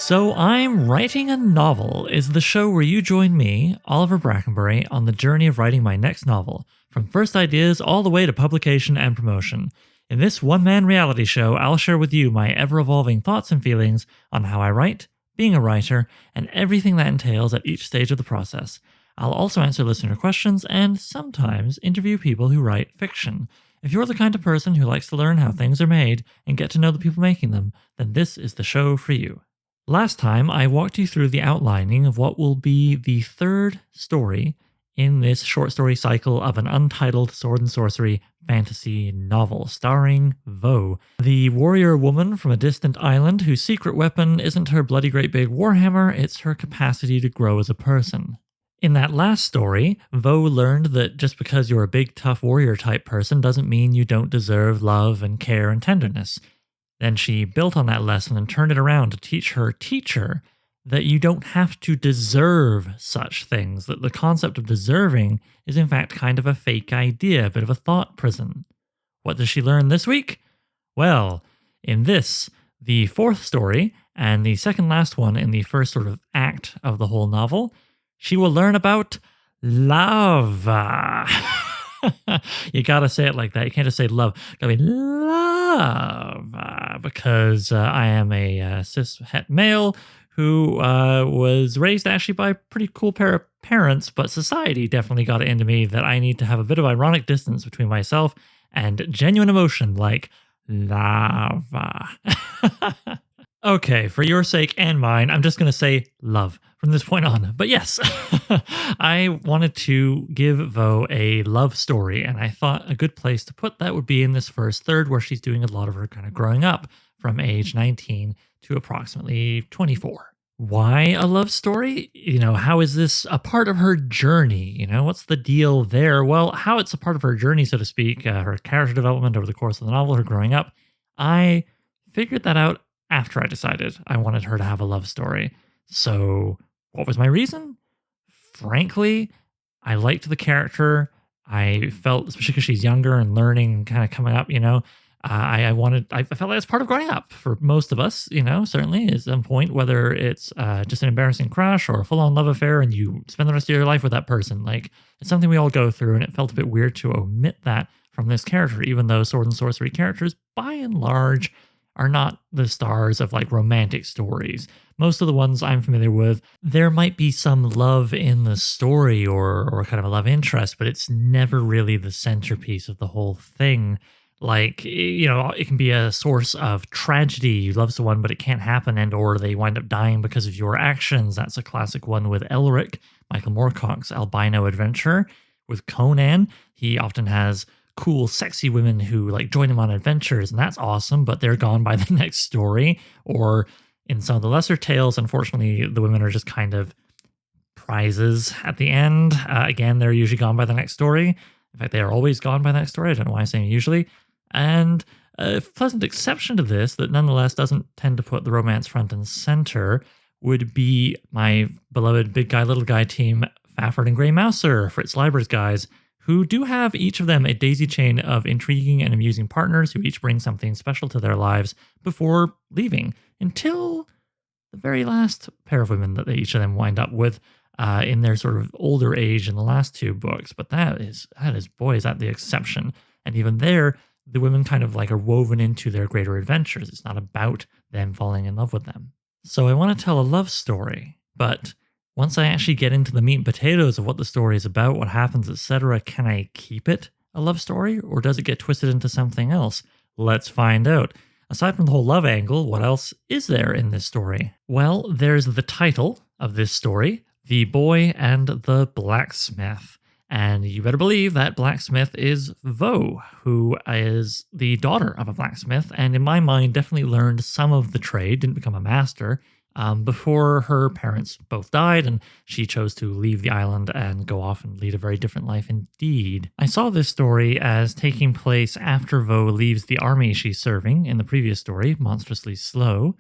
So I'm Writing a Novel is the show where you join me, Oliver Brackenbury, on the journey of writing my next novel, from first ideas all the way to publication and promotion. In this one-man reality show, I'll share with you my ever-evolving thoughts and feelings on how I write, being a writer, and everything that entails at each stage of the process. I'll also answer listener questions and sometimes interview people who write fiction. If you're the kind of person who likes to learn how things are made and get to know the people making them, then this is the show for you. Last time, I walked you through the outlining of what will be the third story in this short story cycle of an untitled sword and sorcery fantasy novel starring Vo, the warrior woman from a distant island whose secret weapon isn't her bloody great big warhammer, it's her capacity to grow as a person. In that last story, Vo learned that just because you're a big tough warrior type person doesn't mean you don't deserve love and care and tenderness. Then she built on that lesson and turned it around to teach her teacher that you don't have to deserve such things, that the concept of deserving is in fact kind of a fake idea, a bit of a thought prison. What does she learn this week? Well, in this, the fourth story, and the second last one in the first sort of act of the whole novel, she will learn about love. You gotta say it like that. You can't just say love. Gotta be love. Because I am a cis het male who was raised actually by a pretty cool pair of parents, but society definitely got it into me that I need to have a bit of ironic distance between myself and genuine emotion like love. Okay, for your sake and mine, I'm just going to say love from this point on. But yes, I wanted to give Vo a love story, and I thought a good place to put that would be in this first third where she's doing a lot of her kind of growing up from age 19 to approximately 24. Why a love story? How is this a part of her journey? What's the deal there? Well, how it's a part of her journey, so to speak, her character development over the course of the novel, her growing up, I figured that out after I decided I wanted her to have a love story. So what was my reason? Frankly, I liked the character. I felt, especially because she's younger and learning and kind of coming up, I felt like it's part of growing up for most of us, certainly is some point, whether it's just an embarrassing crush or a full-on love affair and you spend the rest of your life with that person. Like, it's something we all go through, and it felt a bit weird to omit that from this character, even though sword and sorcery characters, by and large, are not the stars of like romantic stories. Most of the ones I'm familiar with, there might be some love in the story or kind of a love interest, but it's never really the centerpiece of the whole thing. Like, it can be a source of tragedy. You love someone, but it can't happen, and or they wind up dying because of your actions. That's a classic one with Elric, Michael Moorcock's albino adventurer. With Conan, he often has cool, sexy women who like join him on adventures, and that's awesome, but they're gone by the next story. Or in some of the lesser tales, unfortunately, the women are just kind of prizes at the end. Again, they're usually gone by the next story. In fact, they are always gone by the next story. I don't know why I'm saying usually. And a pleasant exception to this that nonetheless doesn't tend to put the romance front and center would be my beloved Big Guy, Little Guy team, Fafford and Grey Mouser, Fritz Leiber's guys, who do have each of them a daisy chain of intriguing and amusing partners who each bring something special to their lives before leaving, until the very last pair of women that each of them wind up with in their sort of older age in the last two books. But that is, boy, is that the exception. And even there, the women kind of like are woven into their greater adventures. It's not about them falling in love with them. So I want to tell a love story, but once I actually get into the meat and potatoes of what the story is about, what happens, etc., can I keep it a love story, or does it get twisted into something else? Let's find out. Aside from the whole love angle, what else is there in this story? Well, there's the title of this story, The Boy and the Blacksmith. And you better believe that blacksmith is Vo, who is the daughter of a blacksmith, and in my mind definitely learned some of the trade, didn't become a master, before her parents both died, and she chose to leave the island and go off and lead a very different life indeed. I saw this story as taking place after Vo leaves the army she's serving in the previous story, Monstrously Slow,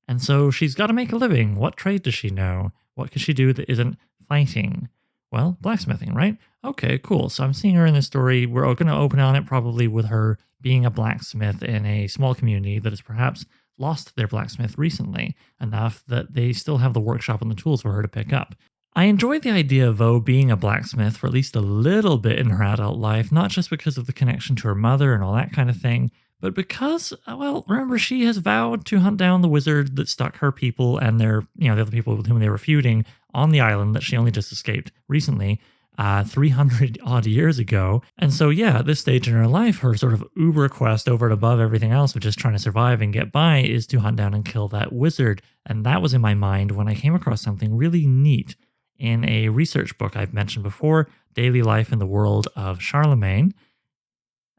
and so she's got to make a living. What trade does she know? What can she do that isn't fighting? Well, blacksmithing, right? Okay, cool. So I'm seeing her in this story. We're going to open on it probably with her being a blacksmith in a small community that is perhaps lost their blacksmith recently, enough that they still have the workshop and the tools for her to pick up. I enjoy the idea of Vo being a blacksmith for at least a little bit in her adult life, not just because of the connection to her mother and all that kind of thing, but because, well, remember, she has vowed to hunt down the wizard that stuck her people and the other people with whom they were feuding on the island that she only just escaped recently, 300 odd years ago. And so, yeah, at this stage in her life, her sort of uber quest over and above everything else, which is trying to survive and get by, is to hunt down and kill that wizard. And that was in my mind when I came across something really neat in a research book I've mentioned before, Daily Life in the World of Charlemagne.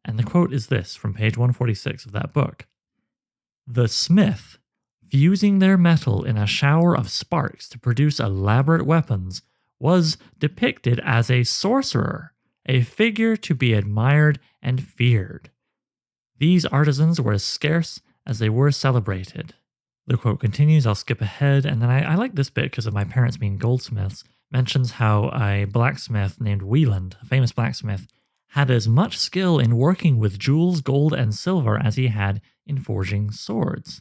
And the quote is this from page 146 of that book. The smith, fusing their metal in a shower of sparks to produce elaborate weapons, was depicted as a sorcerer, a figure to be admired and feared. These artisans were as scarce as they were celebrated. The quote continues, I'll skip ahead, and then I like this bit because of my parents being goldsmiths, mentions how a blacksmith named Wieland, a famous blacksmith, had as much skill in working with jewels, gold, and silver as he had in forging swords.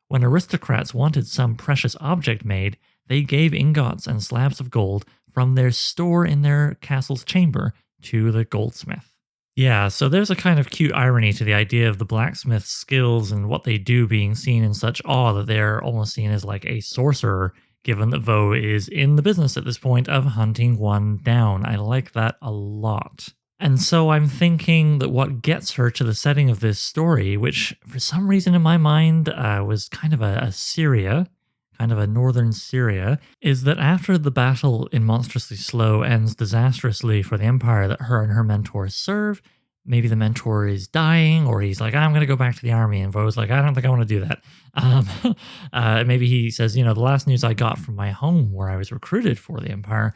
When aristocrats wanted some precious object made, they gave ingots and slabs of gold from their store in their castle's chamber to the goldsmith. Yeah, so there's a kind of cute irony to the idea of the blacksmith's skills and what they do being seen in such awe that they're almost seen as like a sorcerer, given that Vo is in the business at this point of hunting one down. I like that a lot. And so I'm thinking that what gets her to the setting of this story, which for some reason in my mind was kind of a Syria, kind of a northern Syria, is that after the battle in Monstrously Slow ends disastrously for the empire that her and her mentor serve, maybe the mentor is dying, or he's like, I'm going to go back to the army, and Vo's like, I don't think I want to do that. Maybe he says, the last news I got from my home where I was recruited for the empire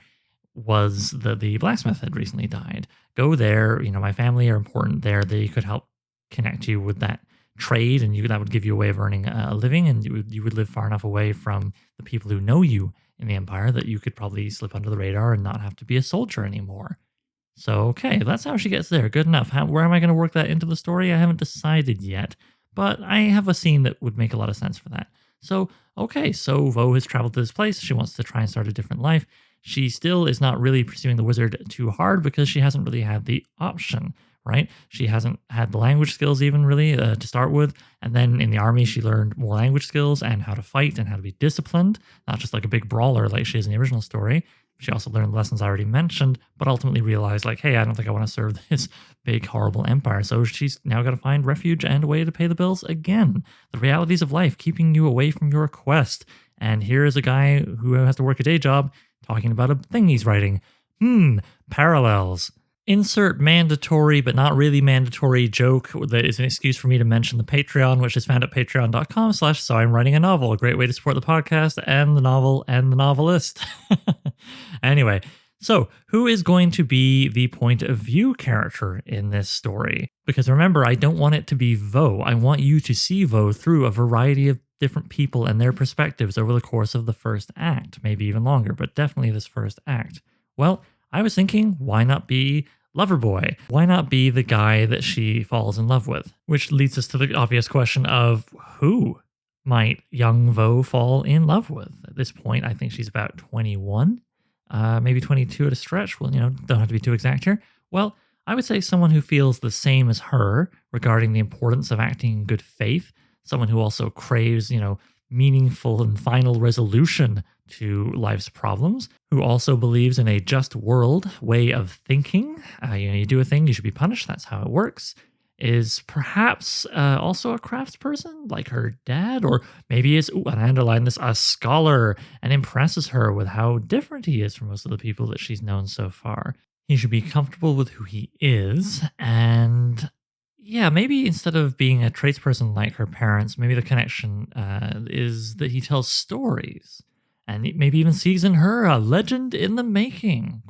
was that the blacksmith had recently died. Go there, my family are important there. They could help connect you with that trade, and that would give you a way of earning a living, and you would live far enough away from the people who know you in the empire that you could probably slip under the radar and not have to be a soldier anymore. So, okay, that's how she gets there. Good enough. Where am I going to work that into the story? I haven't decided yet, but I have a scene that would make a lot of sense for that. So, okay, so Vo has traveled to this place. She wants to try and start a different life. She still is not really pursuing the wizard too hard because she hasn't really had the option, right? She hasn't had the language skills even really to start with. And then in the army, she learned more language skills and how to fight and how to be disciplined, not just like a big brawler like she is in the original story. She also learned the lessons I already mentioned, but ultimately realized like, hey, I don't think I want to serve this big, horrible empire. So she's now got to find refuge and a way to pay the bills again. The realities of life keeping you away from your quest. And here is a guy who has to work a day job talking about a thing he's writing. Parallels. Insert mandatory but not really mandatory joke that is an excuse for me to mention the Patreon, which is found at patreon.com/so I'm writing a novel, a great way to support the podcast and the novel and the novelist. Anyway, so who is going to be the point of view character in this story? Because remember, I don't want it to be Vo. I want you to see Vo through a variety of different people and their perspectives over the course of the first act, maybe even longer, but definitely this first act. Well, I was thinking, why not be Loverboy? Why not be the guy that she falls in love with? Which leads us to the obvious question of who might young Vo fall in love with? At this point, I think she's about 21, maybe 22 at a stretch. Well, don't have to be too exact here. Well, I would say someone who feels the same as her regarding the importance of acting in good faith, someone who also craves, meaningful and final resolution to life's problems, who also believes in a just world way of thinking. You do a thing, you should be punished. That's how it works. Is perhaps also a craftsperson like her dad, or maybe is, and I underline this, a scholar, and impresses her with how different he is from most of the people that she's known so far. He should be comfortable with who he is, and yeah, maybe instead of being a tradesperson like her parents, maybe the connection is that he tells stories. And maybe even sees in her a legend in the making, ?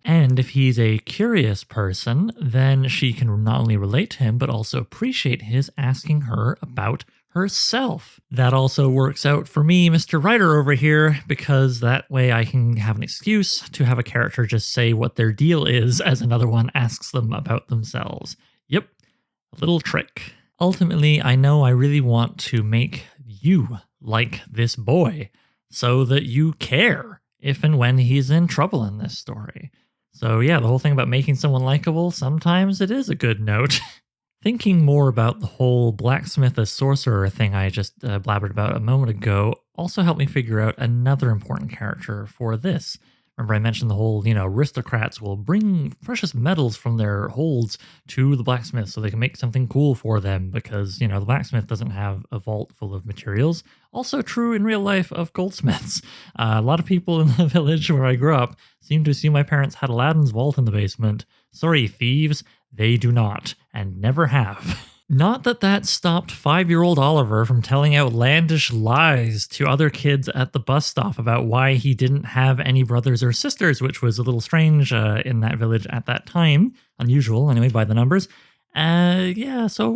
And if he's a curious person, then she can not only relate to him, but also appreciate his asking her about herself. That also works out for me, Mr. Writer over here, because that way I can have an excuse to have a character just say what their deal is as another one asks them about themselves. Yep, a little trick. Ultimately, I know I really want to make you like this boy so that you care if and when he's in trouble in this story. So, yeah, the whole thing about making someone likable, sometimes it is a good note. Thinking more about the whole blacksmith as sorcerer thing I just blabbered about a moment ago also helped me figure out another important character for this. Remember, I mentioned the whole, aristocrats will bring precious metals from their holds to the blacksmith so they can make something cool for them because, the blacksmith doesn't have a vault full of materials. Also true in real life of goldsmiths. A lot of people in the village where I grew up seem to assume my parents had Aladdin's vault in the basement. Sorry, thieves, they do not, and never have. Not that that stopped 5-year-old Oliver from telling outlandish lies to other kids at the bus stop about why he didn't have any brothers or sisters, which was a little strange in that village at that time. Unusual, anyway, by the numbers. So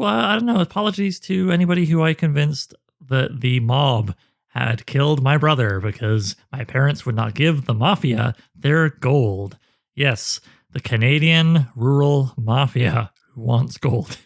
I don't know. Apologies to anybody who I convinced that the mob had killed my brother because my parents would not give the mafia their gold. Yes, the Canadian rural mafia who wants gold.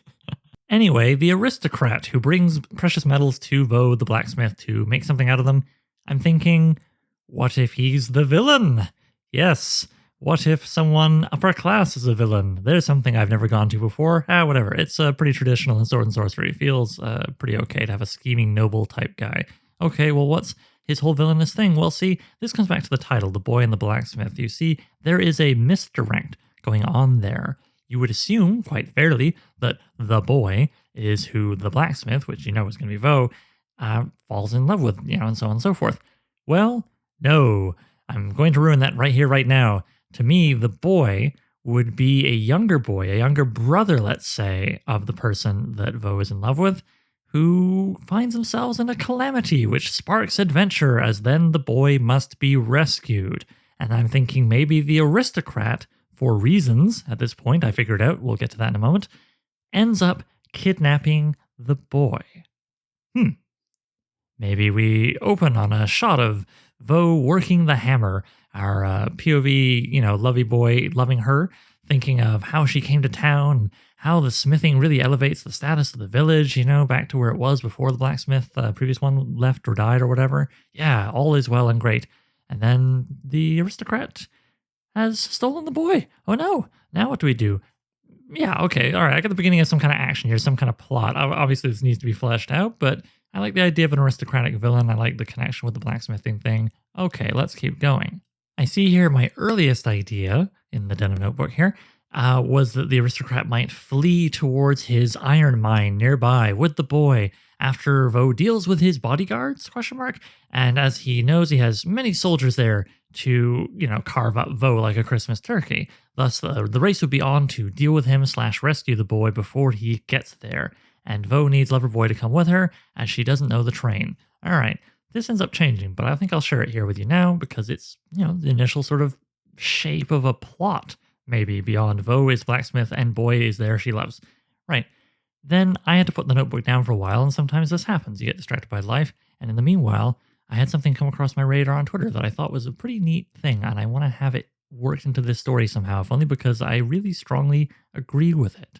Anyway, the aristocrat who brings precious metals to Vo the blacksmith to make something out of them, I'm thinking, what if he's the villain? Yes, what if someone upper class is a villain? There's something I've never gone to before. Whatever, it's pretty traditional in sword and sorcery. Feels pretty okay to have a scheming noble type guy. Okay, well what's his whole villainous thing? Well, see, this comes back to the title, The Boy and the Blacksmith. You see, there is a misdirect going on there. You would assume, quite fairly, that the boy is who the blacksmith, which is going to be Vo, falls in love with, and so on and so forth. Well, no. I'm going to ruin that right here, right now. To me, the boy would be a younger boy, a younger brother, let's say, of the person that Vo is in love with, who finds themselves in a calamity, which sparks adventure, as then the boy must be rescued. And I'm thinking maybe the aristocrat, for reasons, at this point, I figured out, we'll get to that in a moment, ends up kidnapping the boy. Maybe we open on a shot of Vo working the hammer, our POV, lovey boy loving her, thinking of how she came to town, and how the smithing really elevates the status of the village, back to where it was before the blacksmith, previous one, left or died or whatever. Yeah, all is well and great. And then the aristocrat has stolen the boy. Oh no, now what do we do? Yeah, okay, all right, I got the beginning of some kind of action here, some kind of plot. Obviously, this needs to be fleshed out, but I like the idea of an aristocratic villain. I like the connection with the blacksmithing thing. Okay, let's keep going. I see here my earliest idea in the denim notebook here was that the aristocrat might flee towards his iron mine nearby with the boy after Vo deals with his bodyguards, ? And as he knows he has many soldiers there to, carve up Vo like a Christmas turkey. Thus, the race would be on to deal with him / rescue the boy before he gets there. And Vo needs Loverboy to come with her, as she doesn't know the train. All right, this ends up changing, but I think I'll share it here with you now because it's, the initial sort of shape of a plot, maybe, beyond Vo is blacksmith and boy is there she loves. Right. Then I had to put the notebook down for a while, and sometimes this happens. You get distracted by life, and in the meanwhile, I had something come across my radar on Twitter that I thought was a pretty neat thing, and I want to have it worked into this story somehow, if only because I really strongly agree with it.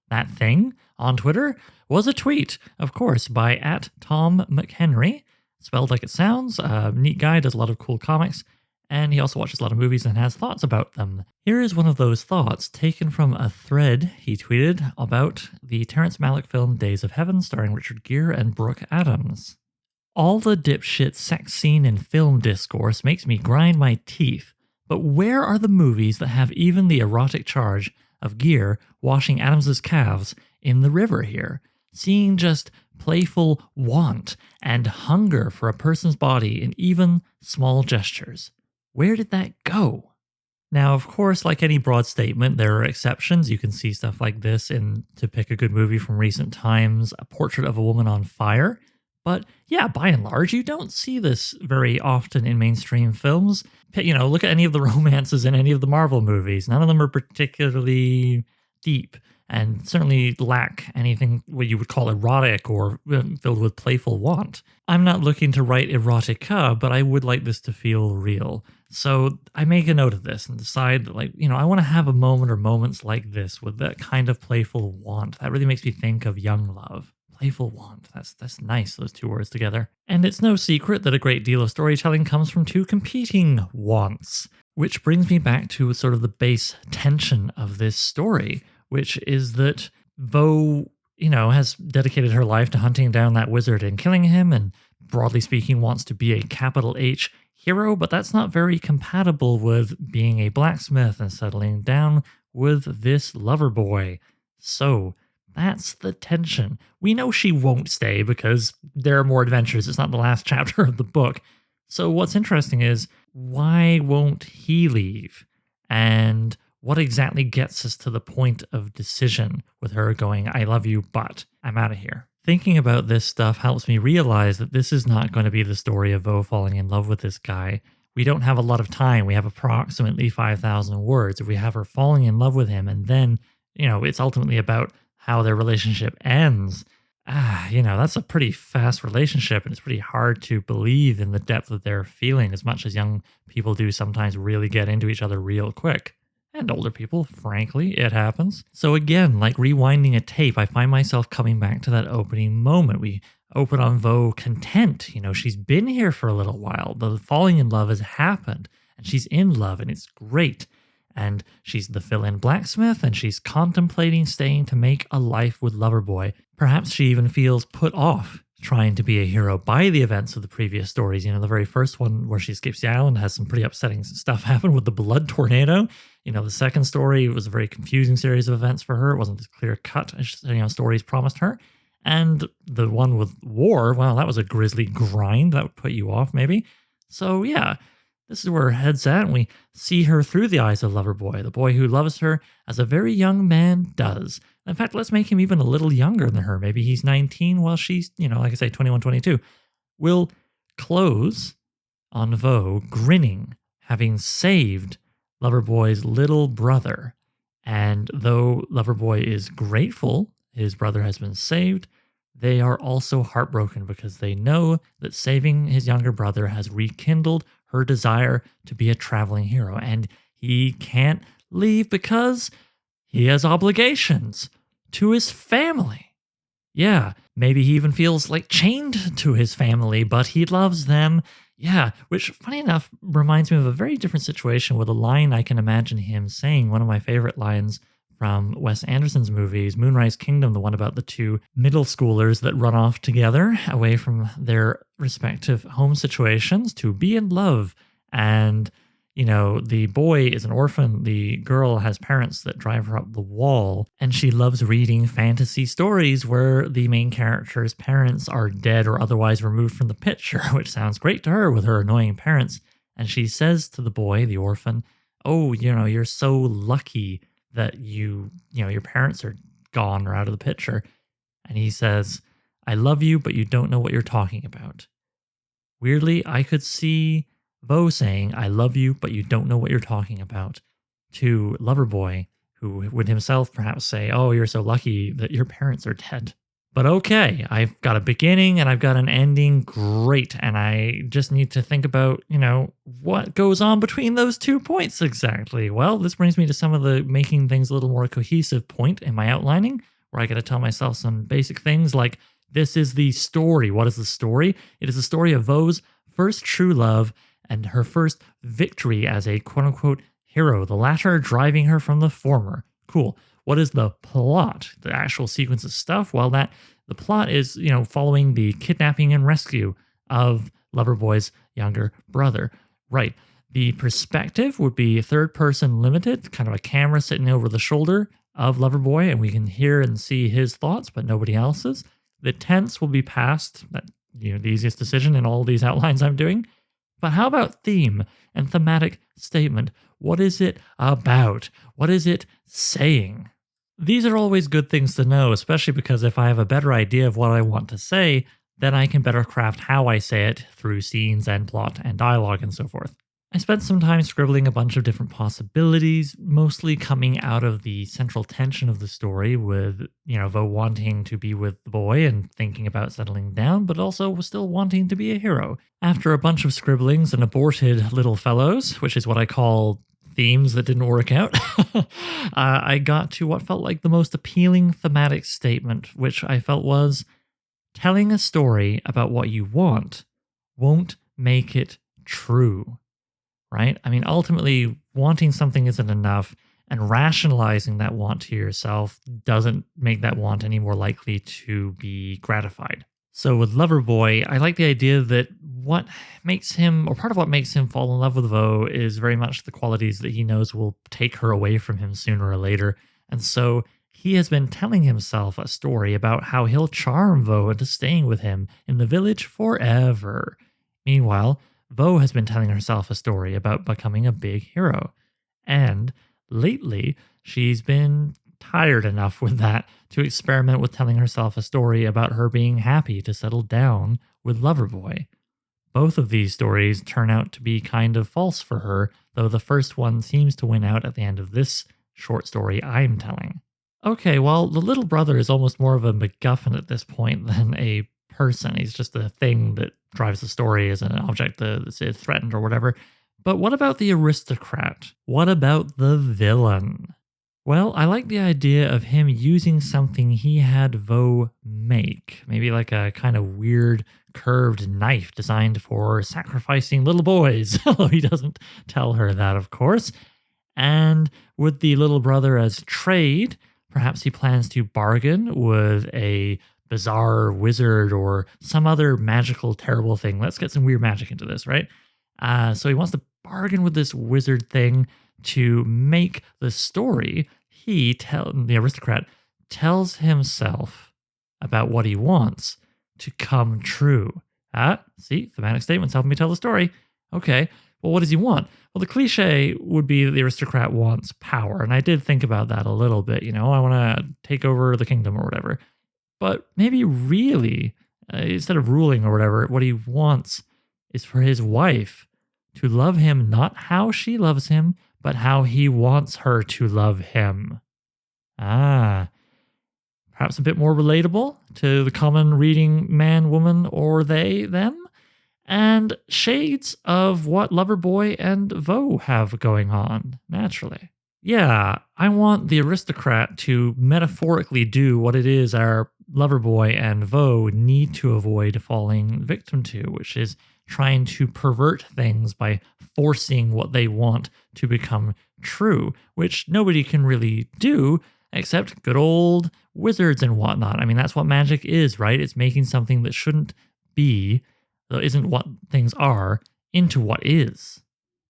That thing on Twitter was a tweet, of course, by @TomMcHenry, spelled like it sounds. Neat guy, does a lot of cool comics, and he also watches a lot of movies and has thoughts about them. Here is one of those thoughts taken from a thread he tweeted about the Terrence Malick film Days of Heaven, starring Richard Gere and Brooke Adams. All the dipshit sex scene in film discourse makes me grind my teeth, but where are the movies that have even the erotic charge of Gere washing Adams's calves in the river here? Seeing just playful want and hunger for a person's body in even small gestures. Where did that go? Now, of course, like any broad statement, there are exceptions. You can see stuff like this in, to pick a good movie from recent times, A Portrait of a Woman on Fire. But yeah, by and large, you don't see this very often in mainstream films. Look at any of the romances in any of the Marvel movies. None of them are particularly deep and certainly lack anything what you would call erotic or filled with playful want. I'm not looking to write erotica, but I would like this to feel real. So I make a note of this and decide that, like, I want to have a moment or moments like this with that kind of playful want. That really makes me think of young love. Playful want. That's nice, those two words together. And it's no secret that a great deal of storytelling comes from two competing wants, which brings me back to sort of the base tension of this story, which is that Vo, has dedicated her life to hunting down that wizard and killing him, and broadly speaking, wants to be a capital H hero, but that's not very compatible with being a blacksmith and settling down with this lover boy. So that's the tension. We know she won't stay because there are more adventures. It's not the last chapter of the book. So what's interesting is, why won't he leave? And what exactly gets us to the point of decision with her going, I love you, but I'm out of here? Thinking about this stuff helps me realize that this is not going to be the story of Vo falling in love with this guy. We don't have a lot of time. We have approximately 5,000 words. If we have her falling in love with him, and then, it's ultimately about how their relationship ends. That's a pretty fast relationship, and it's pretty hard to believe in the depth of their feeling, as much as young people do sometimes really get into each other real quick. And older people, frankly, it happens. So again, like rewinding a tape, I find myself coming back to that opening moment. We open on Vo content. She's been here for a little while. The falling in love has happened, and she's in love, and it's great. And she's the fill-in blacksmith, and she's contemplating staying to make a life with Loverboy. Perhaps she even feels put off trying to be a hero by the events of the previous stories. The very first one where she escapes the island has some pretty upsetting stuff happen with the blood tornado. The second story was a very confusing series of events for her. It wasn't as clear cut as stories promised her. And the one with war, well, that was a grisly grind. That would put you off, maybe. So yeah, this is where her head's at, and we see her through the eyes of Loverboy, the boy who loves her as a very young man does. In fact, let's make him even a little younger than her. Maybe he's 19 while she's, like I say, 21, 22. We'll close on Vo grinning, having saved Loverboy's little brother. And though Loverboy is grateful his brother has been saved, they are also heartbroken because they know that saving his younger brother has rekindled her desire to be a traveling hero. And he can't leave because he has obligations to his family. Yeah, maybe he even feels like chained to his family, but he loves them. Yeah, which, funny enough, reminds me of a very different situation with a line I can imagine him saying, one of my favorite lines from Wes Anderson's movies, Moonrise Kingdom, the one about the two middle schoolers that run off together away from their respective home situations to be in love. And, the boy is an orphan. The girl has parents that drive her up the wall, and she loves reading fantasy stories where the main character's parents are dead or otherwise removed from the picture, which sounds great to her with her annoying parents. And she says to the boy, the orphan, oh, you're so lucky that your parents are gone or out of the picture. And he says, I love you, but you don't know what you're talking about. Weirdly, I could see Vo saying, I love you, but you don't know what you're talking about, to Loverboy, who would himself perhaps say, oh, you're so lucky that your parents are dead. But okay, I've got a beginning and I've got an ending. Great. And I just need to think about, what goes on between those 2 points exactly. Well, this brings me to some of the making things a little more cohesive point in my outlining, where I got to tell myself some basic things like, this is the story. What is the story? It is the story of Vo's first true love and her first victory as a quote-unquote hero, the latter driving her from the former. Cool. What is the plot? The actual sequence of stuff? Well, the plot is, following the kidnapping and rescue of Loverboy's younger brother. Right. The perspective would be third person limited, kind of a camera sitting over the shoulder of Loverboy, and we can hear and see his thoughts, but nobody else's. The tense will be past, that the easiest decision in all these outlines I'm doing. But how about theme and thematic statement? What is it about? What is it saying? These are always good things to know, especially because if I have a better idea of what I want to say, then I can better craft how I say it through scenes and plot and dialogue and so forth. I spent some time scribbling a bunch of different possibilities, mostly coming out of the central tension of the story with, Vo wanting to be with the boy and thinking about settling down, but also still wanting to be a hero. After a bunch of scribblings and aborted little fellows, which is what I call themes that didn't work out, I got to what felt like the most appealing thematic statement, which I felt was telling a story about what you want won't make it true, right? I mean, ultimately, wanting something isn't enough, and rationalizing that want to yourself doesn't make that want any more likely to be gratified. So with Loverboy, I like the idea that what makes him, or part of what makes him fall in love with Vo is very much the qualities that he knows will take her away from him sooner or later. And so he has been telling himself a story about how he'll charm Vo into staying with him in the village forever. Meanwhile, Vo has been telling herself a story about becoming a big hero. And lately, she's been tired enough with that to experiment with telling herself a story about her being happy to settle down with Loverboy. Both of these stories turn out to be kind of false for her, though the first one seems to win out at the end of this short story I'm telling. Okay, well, the little brother is almost more of a MacGuffin at this point than a person. He's just a thing that drives the story as an object that's threatened or whatever. But what about the aristocrat? What about the villain? Well, I like the idea of him using something he had Vo make. Maybe like a kind of weird curved knife designed for sacrificing little boys. Although he doesn't tell her that, of course. And with the little brother as trade, perhaps he plans to bargain with a bizarre wizard or some other magical, terrible thing. Let's get some weird magic into this, right? So he wants to bargain with this wizard thing to make the story the aristocrat tells himself about what he wants to come true. See, thematic statements helping me tell the story. Okay, well, what does he want? Well, the cliche would be that the aristocrat wants power, and I did think about that a little bit. I want to take over the kingdom or whatever. But maybe really, instead of ruling or whatever, what he wants is for his wife to love him not how she loves him, but how he wants her to love him. Perhaps a bit more relatable to the common reading man, woman, or they, them, and shades of what Loverboy and Vo have going on, naturally. Yeah, I want the aristocrat to metaphorically do what it is our Loverboy and Vo need to avoid falling victim to, which is trying to pervert things by forcing what they want to become true, which nobody can really do except good old wizards and whatnot. I mean, that's what magic is, right? It's making something that shouldn't be, that isn't what things are, into what is.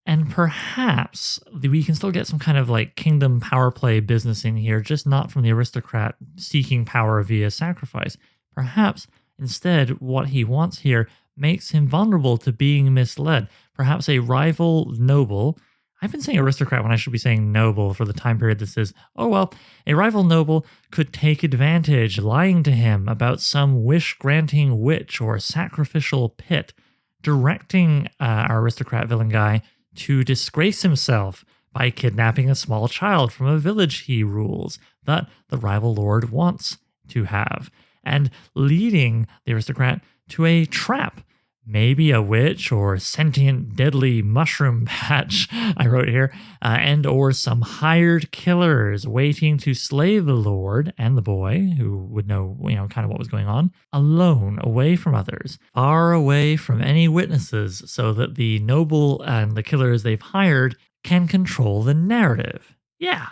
And perhaps we can still get some kind of like kingdom power play business in here, just not from the aristocrat seeking power via sacrifice. Perhaps instead, what he wants here makes him vulnerable to being misled. Perhaps a rival noble. I've been saying aristocrat when I should be saying noble for the time period this is. Oh well, a rival noble could take advantage, lying to him about some wish-granting witch or sacrificial pit, directing our aristocrat villain guy to disgrace himself by kidnapping a small child from a village he rules that the rival lord wants to have, and leading the aristocrat to a trap. Maybe a witch or sentient deadly mushroom patch, I wrote here, and or some hired killers waiting to slay the lord and the boy, who would know, kind of what was going on, alone, away from others, far away from any witnesses, so that the noble and the killers they've hired can control the narrative. Yeah.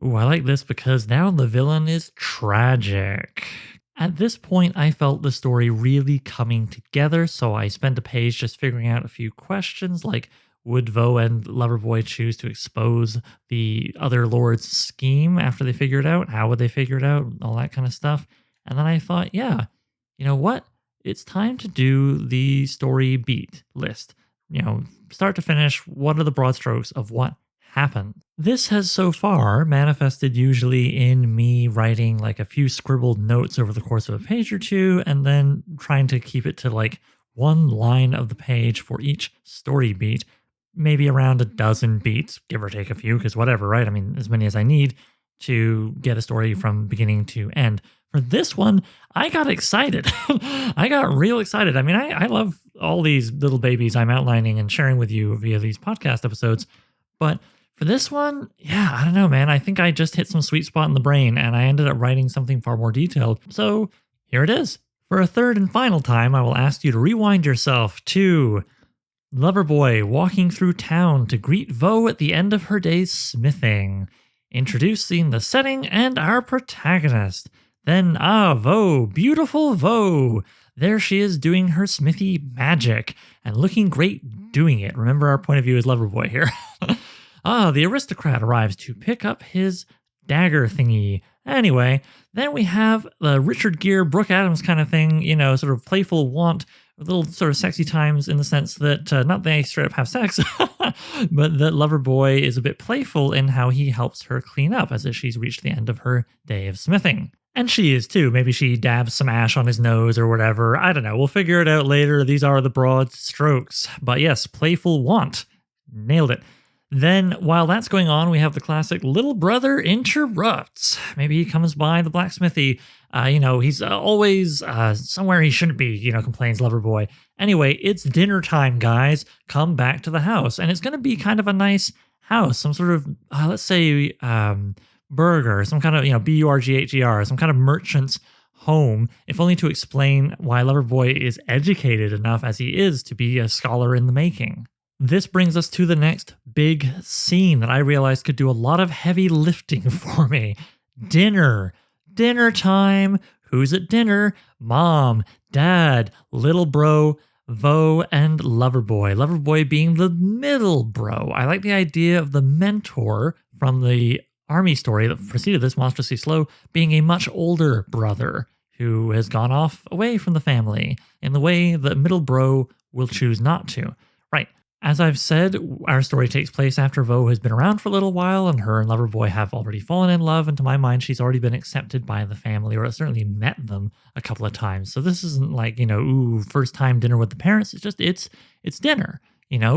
Ooh, I like this because now the villain is tragic. At this point, I felt the story really coming together, so I spent a page just figuring out a few questions like, would Vo and Loverboy choose to expose the other lord's scheme after they figure it out? How would they figure it out? All that kind of stuff. And then I thought, yeah, you know what? It's time to do the story beat list. Start to finish, what are the broad strokes of what happened? This has so far manifested usually in me writing like a few scribbled notes over the course of a page or two, and then trying to keep it to like one line of the page for each story beat. maybe around a dozen beats, give or take a few, because whatever, right? I mean, as many as I need to get a story from beginning to end. For this one, I got excited. I got real excited. I mean, I love all these little babies I'm outlining and sharing with you via these podcast episodes. But for this one, yeah, I don't know, man. I think I just hit some sweet spot in the brain and I ended up writing something far more detailed. So here it is. For a third and final time, I will ask you to rewind yourself to Loverboy walking through town to greet Vo at the end of her day's smithing, introducing the setting and our protagonist. Then, Vo, beautiful Vo. There she is doing her smithy magic and looking great doing it. Remember, our point of view is Loverboy here. The aristocrat arrives to pick up his dagger thingy. Anyway, then we have the Richard Gere, Brooke Adams kind of thing, sort of playful want, a little sort of sexy times in the sense that not they straight up have sex, but that Loverboy is a bit playful in how he helps her clean up as if she's reached the end of her day of smithing. And she is too. Maybe she dabs some ash on his nose or whatever. I don't know. We'll figure it out later. These are the broad strokes. But yes, playful want. Nailed it. Then, while that's going on, we have the classic little brother interrupts. Maybe he comes by the blacksmithy. He's always somewhere he shouldn't be, complains Loverboy. Anyway, it's dinner time, guys. Come back to the house. And it's going to be kind of a nice house. Some sort of, let's say, burger, some kind of, burgher, some kind of merchant's home, if only to explain why Loverboy is educated enough as he is to be a scholar in the making. This brings us to the next big scene that I realized could do a lot of heavy lifting for me. Dinner. Dinner time. Who's at dinner? Mom, Dad, little bro, Vo, and Loverboy. Loverboy being the middle bro. I like the idea of the mentor from the army story that preceded this, Monstrously Slow, being a much older brother who has gone off away from the family in the way that middle bro will choose not to. Right. As I've said, our story takes place after Vo has been around for a little while and her and Loverboy have already fallen in love, and to my mind, she's already been accepted by the family, or certainly met them a couple of times. So this isn't like, first time dinner with the parents. It's just, it's dinner,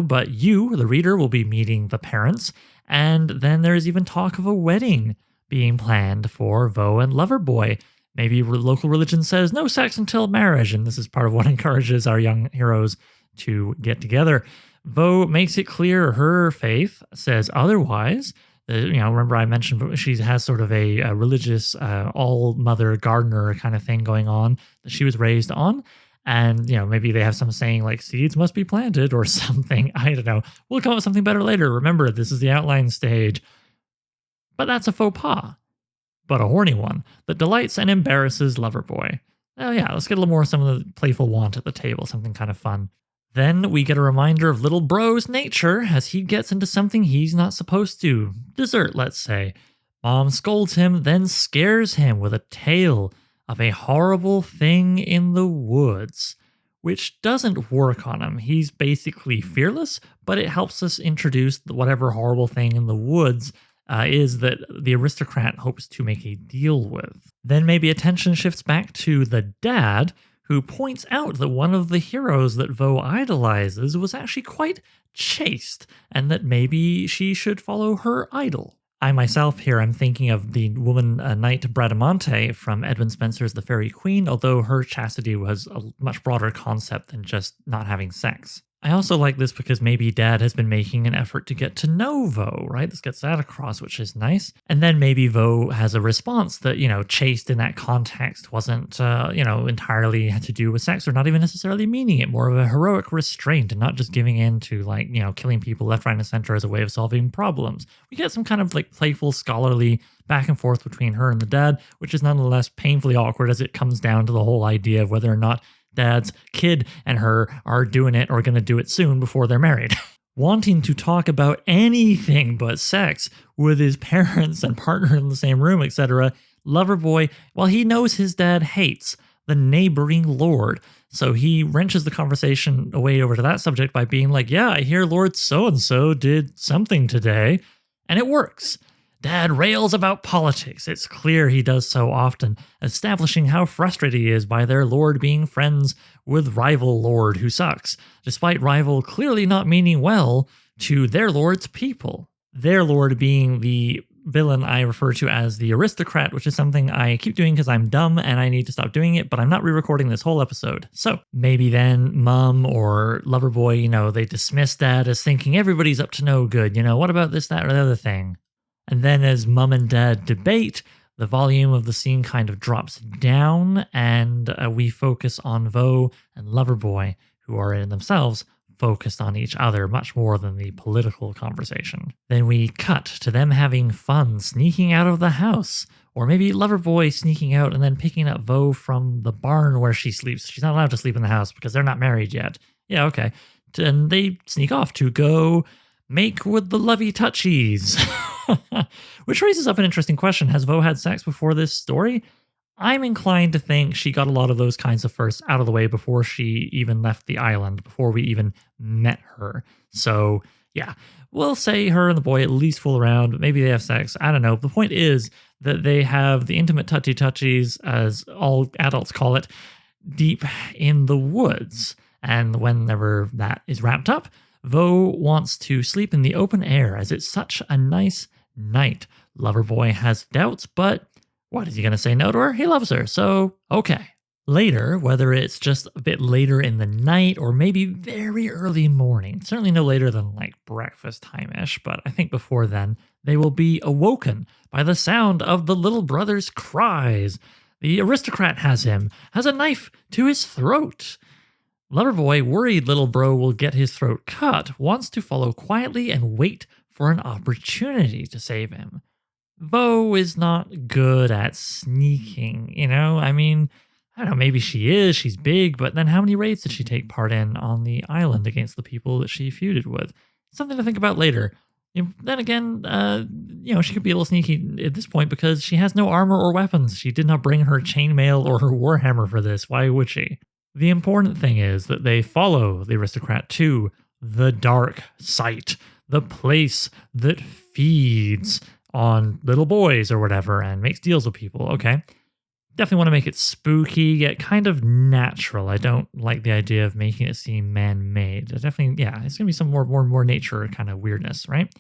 but you, the reader, will be meeting the parents, and then there's even talk of a wedding being planned for Vo and Loverboy. Maybe local religion says no sex until marriage, and this is part of what encourages our young heroes to get together. Vo makes it clear her faith says otherwise. Remember I mentioned she has sort of a religious all-mother gardener kind of thing going on that she was raised on. And, maybe they have some saying like seeds must be planted or something. I don't know. We'll come up with something better later. Remember, this is the outline stage. But that's a faux pas. But a horny one that delights and embarrasses Loverboy. Oh yeah, let's get a little more of some of the playful want at the table, something kind of fun. Then we get a reminder of little bro's nature as he gets into something he's not supposed to. Dessert, let's say. Mom scolds him, then scares him with a tale of a horrible thing in the woods, which doesn't work on him. He's basically fearless, but it helps us introduce whatever horrible thing in the woods is that the aristocrat hopes to make a deal with. Then maybe attention shifts back to the dad, who points out that one of the heroes that Vo idolizes was actually quite chaste, and that maybe she should follow her idol. I myself here am thinking of the woman knight Bradamante from Edmund Spenser's The Fairy Queen, although her chastity was a much broader concept than just not having sex. I also like this because maybe Dad has been making an effort to get to know Vo, right? This gets that across, which is nice. And then maybe Vo has a response that, chaste in that context wasn't, entirely had to do with sex or not even necessarily meaning it, more of a heroic restraint and not just giving in to killing people left, right, and center as a way of solving problems. We get some kind of playful, scholarly back and forth between her and the dad, which is nonetheless painfully awkward as it comes down to the whole idea of whether or not Dad's kid and her are doing it or going to do it soon before they're married. Wanting to talk about anything but sex with his parents and partner in the same room, etc., Loverboy, while he knows his dad hates the neighboring lord, so he wrenches the conversation away over to that subject by being like, yeah, I hear Lord so-and-so did something today, and it works. Dad rails about politics. It's clear he does so often, establishing how frustrated he is by their lord being friends with rival lord who sucks, despite rival clearly not meaning well to their lord's people. Their lord being the villain I refer to as the aristocrat, which is something I keep doing because I'm dumb and I need to stop doing it, but I'm not re-recording this whole episode. So maybe then mom or lover boy, they dismiss that as thinking everybody's up to no good. What about this, that, or the other thing? And then as mom and dad debate, the volume of the scene kind of drops down and we focus on Vo and Loverboy, who are in themselves focused on each other much more than the political conversation. Then we cut to them having fun sneaking out of the house, or maybe Loverboy sneaking out and then picking up Vo from the barn where she sleeps. She's not allowed to sleep in the house because they're not married yet. Yeah, okay. And they sneak off to go make with the lovey touchies. Which raises up an interesting question. Has Vo had sex before this story? I'm inclined to think she got a lot of those kinds of firsts out of the way before she even left the island, before we even met her. So, yeah, we'll say her and the boy at least fool around. Maybe they have sex. I don't know. The point is that they have the intimate touchy-touchies, as all adults call it, deep in the woods. And whenever that is wrapped up, Vo wants to sleep in the open air as it's such a nice night. Loverboy has doubts, but what is he going to say no to her? He loves her, so okay. Later, whether it's just a bit later in the night or maybe very early morning, certainly no later than like breakfast time-ish, but I think before then, they will be awoken by the sound of the little brother's cries. The aristocrat has a knife to his throat. Loverboy, worried little bro will get his throat cut, wants to follow quietly and wait for an opportunity to save him. Vo is not good at sneaking, I mean, I don't know, maybe she is, she's big, but then how many raids did she take part in on the island against the people that she feuded with? Something to think about later. Then again, she could be a little sneaky at this point because she has no armor or weapons. She did not bring her chainmail or her warhammer for this. Why would she? The important thing is that they follow the aristocrat to the dark site, the place that feeds on little boys or whatever and makes deals with people. Okay. Definitely want to make it spooky, yet kind of natural. I don't like the idea of making it seem man-made. It's going to be some more nature kind of weirdness, right?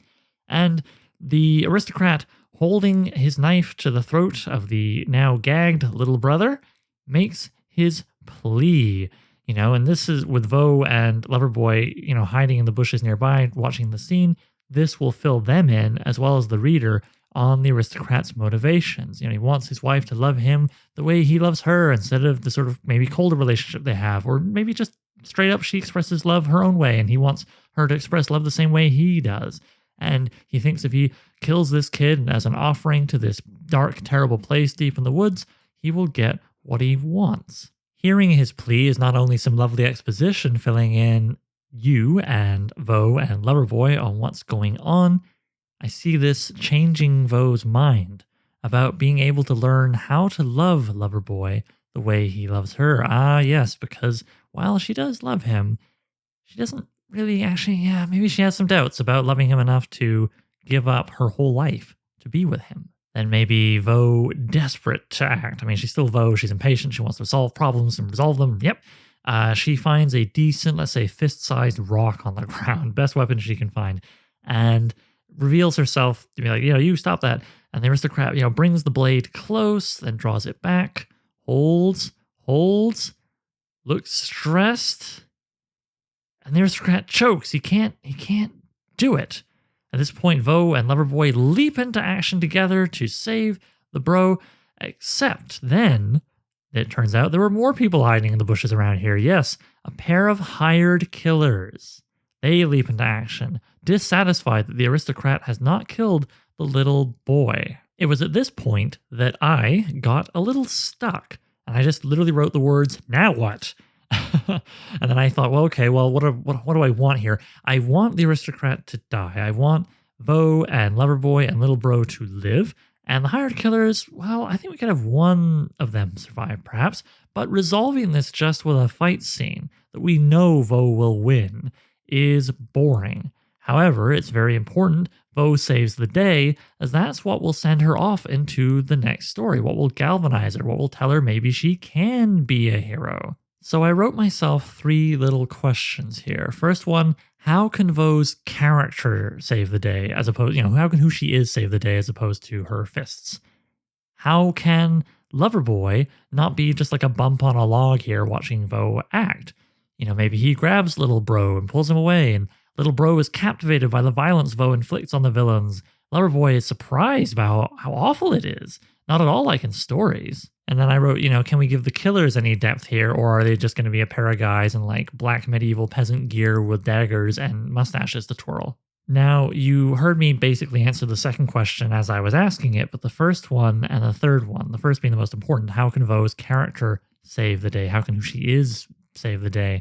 And the aristocrat holding his knife to the throat of the now gagged little brother makes his plea, and this is with Vo and Loverboy, hiding in the bushes nearby, watching the scene. This will fill them in, as well as the reader, on the aristocrat's motivations. He wants his wife to love him the way he loves her instead of the sort of maybe colder relationship they have, or maybe just straight up she expresses love her own way and he wants her to express love the same way he does. And he thinks if he kills this kid as an offering to this dark, terrible place deep in the woods, he will get what he wants. Hearing his plea is not only some lovely exposition filling in you and Vo and Loverboy on what's going on, I see this changing Vo's mind about being able to learn how to love Loverboy the way he loves her. Ah, yes, because while she does love him, she doesn't really maybe she has some doubts about loving him enough to give up her whole life to be with him. Then maybe Vo desperate to act. I mean, she's still Vo. She's impatient. She wants to solve problems and resolve them. Yep. She finds a decent, let's say, fist-sized rock on the ground. Best weapon she can find. And reveals herself to be like, you stop that. And the aristocrat, brings the blade close, then draws it back, holds, looks stressed. And the aristocrat chokes. He can't do it. At this point, Vo and Loverboy leap into action together to save the bro, except then it turns out there were more people hiding in the bushes around here. Yes, a pair of hired killers. They leap into action, dissatisfied that the aristocrat has not killed the little boy. It was at this point that I got a little stuck, and I just literally wrote the words, "Now what?" And then I thought, what do I want here? I want the aristocrat to die. I want Vo and Loverboy and little bro to live. And the hired killers, well, I think we could have one of them survive, perhaps. But resolving this just with a fight scene that we know Vo will win is boring. However, it's very important Vo saves the day, as that's what will send her off into the next story, what will galvanize her, what will tell her maybe she can be a hero. So I wrote myself 3 little questions here. First one, How can Vo's character save the day as opposed, how can who she is save the day as opposed to her fists? How can Loverboy not be just like a bump on a log here watching Vo act? Maybe he grabs little bro and pulls him away, and little bro is captivated by the violence Vo inflicts on the villains. Loverboy is surprised by how awful it is. Not at all like in stories. And then I wrote, can we give the killers any depth here, or are they just going to be a pair of guys in like black medieval peasant gear with daggers and mustaches to twirl? Now, you heard me basically answer the second question as I was asking it, but the first one and the third one, the first being the most important, how can Vo's character save the day? How can who she is save the day?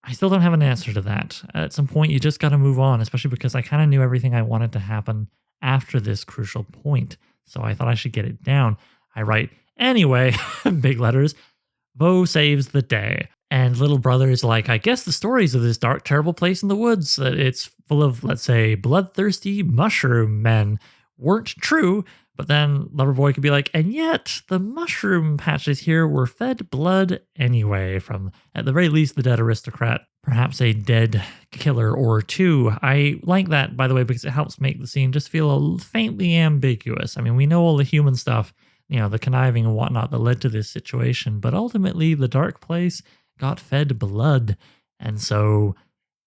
I still don't have an answer to that. At some point, you just got to move on, especially because I kind of knew everything I wanted to happen after this crucial point, so I thought I should get it down. I write, anyway, big letters, Vo saves the day. And little brother is like, I guess the stories of this dark, terrible place in the woods, that it's full of, let's say, bloodthirsty mushroom men, weren't true. But then Loverboy could be like, and yet the mushroom patches here were fed blood anyway from, at the very least, the dead aristocrat, perhaps a dead killer or two. I like that, by the way, because it helps make the scene just feel faintly ambiguous. I mean, we know all the human stuff, the conniving and whatnot that led to this situation, but ultimately the dark place got fed blood. And so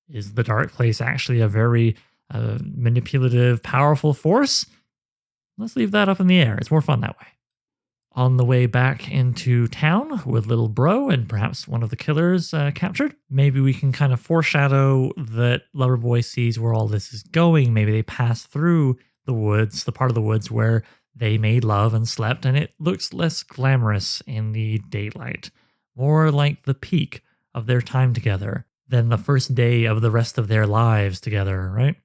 is the dark place actually a very manipulative, powerful force? Let's leave that up in the air. It's more fun that way. On the way back into town with little bro and perhaps one of the killers captured, maybe we can kind of foreshadow that Loverboy sees where all this is going. Maybe they pass through the woods, the part of the woods where they made love and slept, and it looks less glamorous in the daylight. More like the peak of their time together than the first day of the rest of their lives together, right?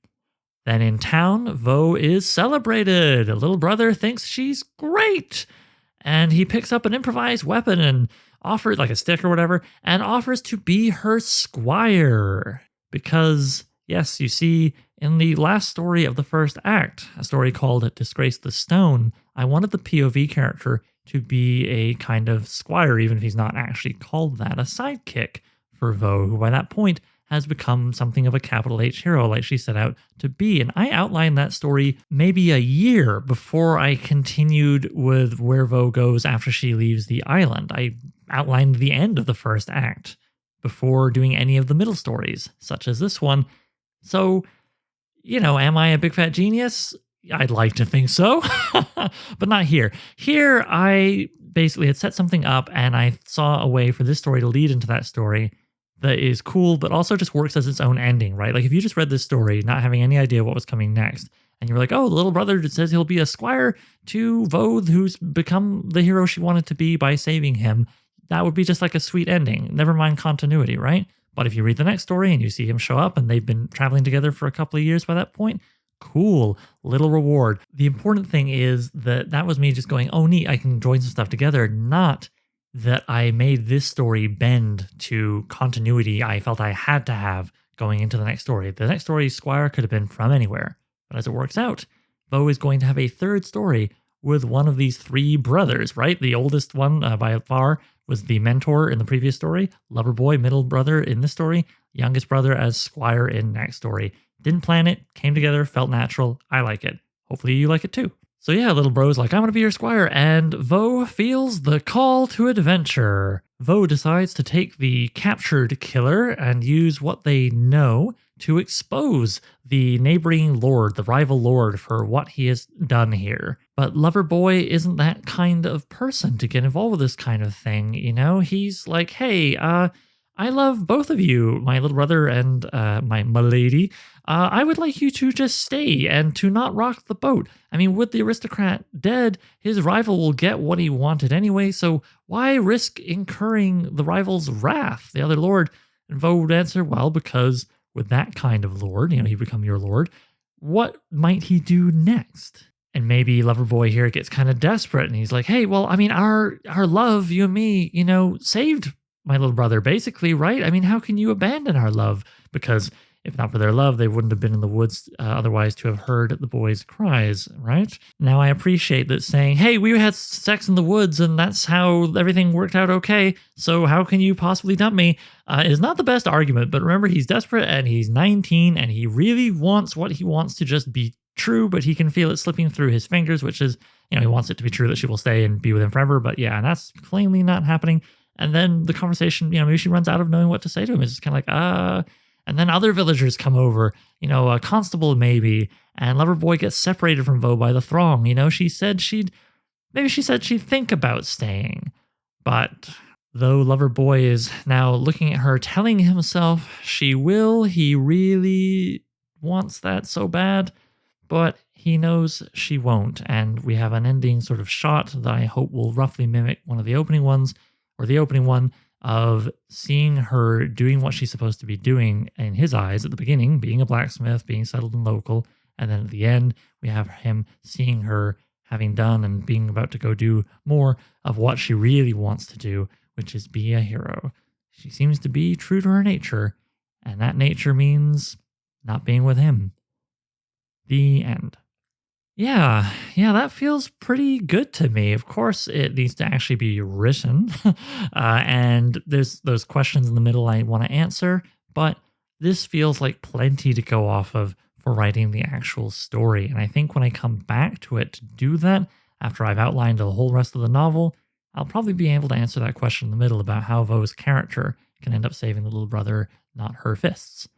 Then in town, Vo is celebrated. Little brother thinks she's great. And he picks up an improvised weapon and offers, like a stick or whatever, and offers to be her squire. Because, yes, you see, in the last story of the first act, a story called Disgrace the Stone, I wanted the POV character to be a kind of squire, even if he's not actually called that, a sidekick for Vo, who by that point has become something of a capital H hero like she set out to be. And I outlined that story maybe a year before I continued with where Vo goes after she leaves the island. I outlined the end of the first act before doing any of the middle stories, such as this one. So, am I a big fat genius? I'd like to think so, but not here. Here, I basically had set something up and I saw a way for this story to lead into that story that is cool, but also just works as its own ending, right? Like if you just read this story, not having any idea what was coming next, and you were like, oh, the little brother says he'll be a squire to Vo, who's become the hero she wanted to be by saving him, that would be just like a sweet ending. Never mind continuity, right? But if you read the next story and you see him show up and they've been traveling together for a couple of years by that point, cool, little reward. The important thing is that was me just going, oh, neat, I can join some stuff together, not that I made this story bend to continuity I felt I had to have going into the next story. The next story, Squire, could have been from anywhere. But as it works out, Vo is going to have a third story with one of these three brothers, right? The oldest one by far was the mentor in the previous story, Loverboy, middle brother in this story, youngest brother as Squire in next story. Didn't plan it, came together, felt natural. I like it. Hopefully you like it too. So yeah, little bro's like, I'm going to be your squire, and Vo feels the call to adventure. Vo decides to take the captured killer and use what they know to expose the neighboring lord, the rival lord, for what he has done here. But Loverboy isn't that kind of person to get involved with this kind of thing, He's like, hey, I love both of you, my little brother and my lady. I would like you to just stay and to not rock the boat. I mean, with the aristocrat dead, his rival will get what he wanted anyway, so why risk incurring the rival's wrath, the other lord? And Vo would answer, well, because with that kind of lord, he'd become your lord, what might he do next? And maybe Loverboy here gets kind of desperate and he's like, hey, well, I mean, our love, you and me, saved my little brother, basically, right? I mean, how can you abandon our love? Because If not for their love, they wouldn't have been in the woods otherwise to have heard the boy's cries, right? Now, I appreciate that saying, hey, we had sex in the woods and that's how everything worked out okay, so how can you possibly dump me? Is not the best argument, but remember, he's desperate and he's 19 and he really wants what he wants to just be true, but he can feel it slipping through his fingers, which is, he wants it to be true that she will stay and be with him forever. But yeah, and that's plainly not happening. And then the conversation, maybe she runs out of knowing what to say to him. It's just kind of like, and then other villagers come over, a constable maybe, and Loverboy gets separated from Vo by the throng. She said she'd think about staying. But though Loverboy is now looking at her, telling himself she will, he really wants that so bad. But he knows she won't, and we have an ending sort of shot that I hope will roughly mimic one of the opening ones, or the opening one of seeing her doing what she's supposed to be doing in his eyes at the beginning, being a blacksmith, being settled and local, and then at the end, we have him seeing her having done and being about to go do more of what she really wants to do, which is be a hero. She seems to be true to her nature, and that nature means not being with him. The end. Yeah, that feels pretty good to me. Of course, it needs to actually be written, and there's those questions in the middle I want to answer, but this feels like plenty to go off of for writing the actual story. And I think when I come back to it to do that, after I've outlined the whole rest of the novel, I'll probably be able to answer that question in the middle about how Vo's character can end up saving the little brother, not her fists.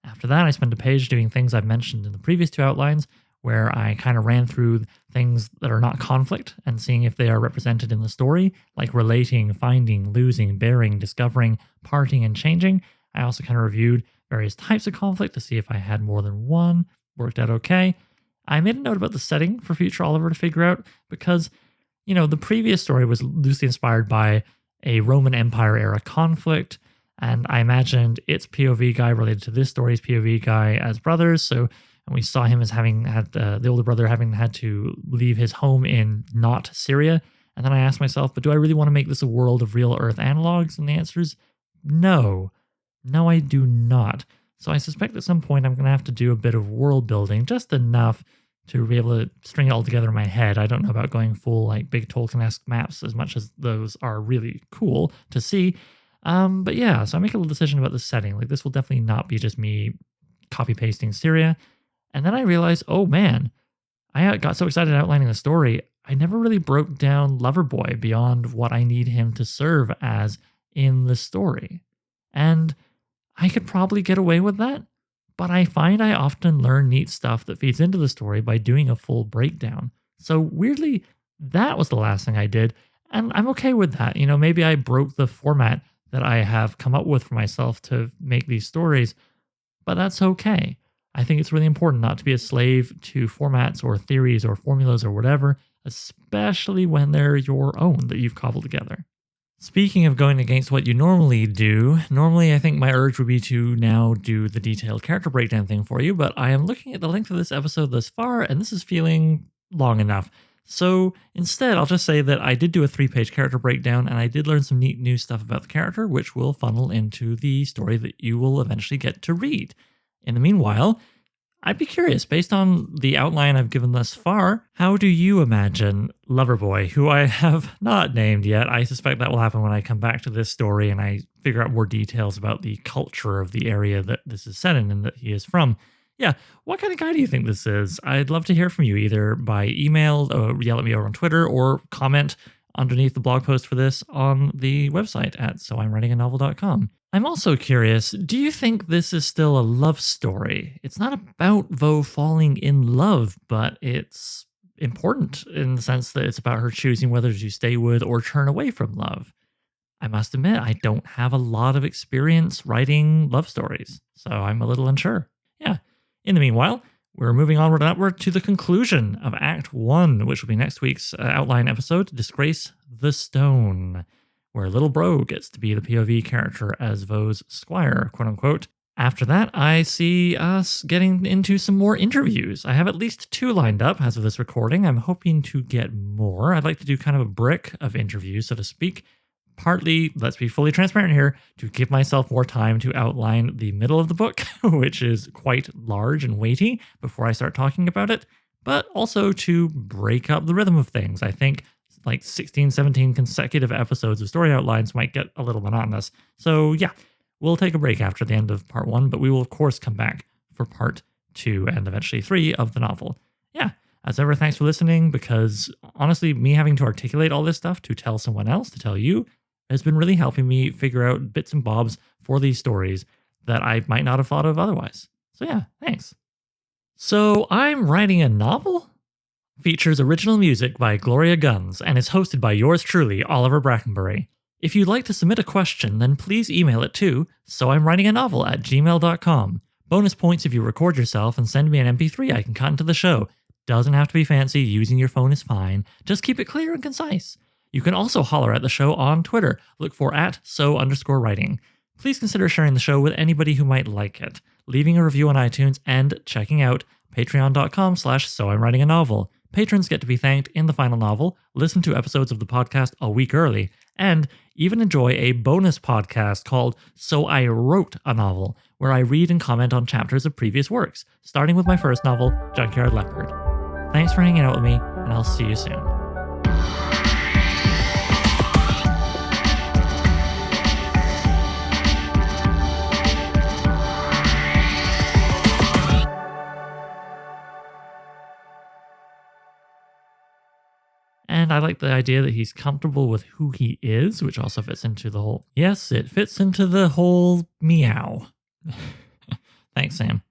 After that, I spend a page doing things I've mentioned in the previous two outlines, where I kind of ran through things that are not conflict and seeing if they are represented in the story, like relating, finding, losing, bearing, discovering, parting, and changing. I also kind of reviewed various types of conflict to see if I had more than one. Worked out okay. I made a note about the setting for future Oliver to figure out because, the previous story was loosely inspired by a Roman Empire era conflict, and I imagined its POV guy related to this story's POV guy as brothers. And we saw him as having had the older brother having had to leave his home in not Syria. And then I asked myself, but do I really want to make this a world of real Earth analogs? And the answer is no. No, I do not. So I suspect at some point I'm going to have to do a bit of world building, just enough to be able to string it all together in my head. I don't know about going full like big Tolkien-esque maps as much as those are really cool to see. But yeah, so I make a little decision about the setting. Like this will definitely not be just me copy pasting Syria. And then I realized, oh man, I got so excited outlining the story, I never really broke down Loverboy beyond what I need him to serve as in the story. And I could probably get away with that, but I find I often learn neat stuff that feeds into the story by doing a full breakdown. So weirdly, that was the last thing I did, and I'm okay with that. Maybe I broke the format that I have come up with for myself to make these stories, but that's okay. I think it's really important not to be a slave to formats or theories or formulas or whatever, especially when they're your own that you've cobbled together. Speaking of going against what you normally do, normally I think my urge would be to now do the detailed character breakdown thing for you, but I am looking at the length of this episode thus far, and this is feeling long enough. So instead, I'll just say that I did do a 3-page character breakdown, and I did learn some neat new stuff about the character, which will funnel into the story that you will eventually get to read. In the meanwhile, I'd be curious, based on the outline I've given thus far, how do you imagine Loverboy, who I have not named yet? I suspect that will happen when I come back to this story and I figure out more details about the culture of the area that this is set in and that he is from. Yeah, what kind of guy do you think this is? I'd love to hear from you, either by email, or yell at me over on Twitter, or comment underneath the blog post for this on the website at soimwritinganovel.com. I'm also curious, do you think this is still a love story? It's not about Vo falling in love, but it's important in the sense that it's about her choosing whether to stay with or turn away from love. I must admit, I don't have a lot of experience writing love stories, so I'm a little unsure. Yeah. In the meanwhile, we're moving onward and upward to the conclusion of Act 1, which will be next week's outline episode, Disgrace the Stone, where Little Bro gets to be the POV character as Vo's squire, quote unquote. After that, I see us getting into some more interviews. I have at least 2 lined up as of this recording. I'm hoping to get more. I'd like to do kind of a brick of interviews, so to speak. Partly, let's be fully transparent here, to give myself more time to outline the middle of the book, which is quite large and weighty, before I start talking about it, but also to break up the rhythm of things. I think like 16, 17 consecutive episodes of story outlines might get a little monotonous. So, yeah, we'll take a break after the end of part one, but we will, of course, come back for part two and eventually three of the novel. Yeah, as ever, thanks for listening, because honestly, me having to articulate all this stuff to tell someone else, to tell you, has been really helping me figure out bits and bobs for these stories that I might not have thought of otherwise. So yeah, thanks. So I'm writing a novel? Features original music by Gloria Guns and is hosted by yours truly, Oliver Brackenbury. If you'd like to submit a question, then please email it to soimwritinganovel@gmail.com. Bonus points if you record yourself and send me an MP3 I can cut into the show. Doesn't have to be fancy, using your phone is fine. Just keep it clear and concise. You can also holler at the show on Twitter. Look for @so_writing. Please consider sharing the show with anybody who might like it, leaving a review on iTunes, and checking out patreon.com/soimwritinganovel. Patrons get to be thanked in the final novel, listen to episodes of the podcast a week early, and even enjoy a bonus podcast called So I Wrote a Novel, where I read and comment on chapters of previous works, starting with my first novel, Junkyard Leopard. Thanks for hanging out with me, and I'll see you soon. And I like the idea that he's comfortable with who he is, which also fits into the whole, yes, it fits into the whole meow. Thanks, Sam.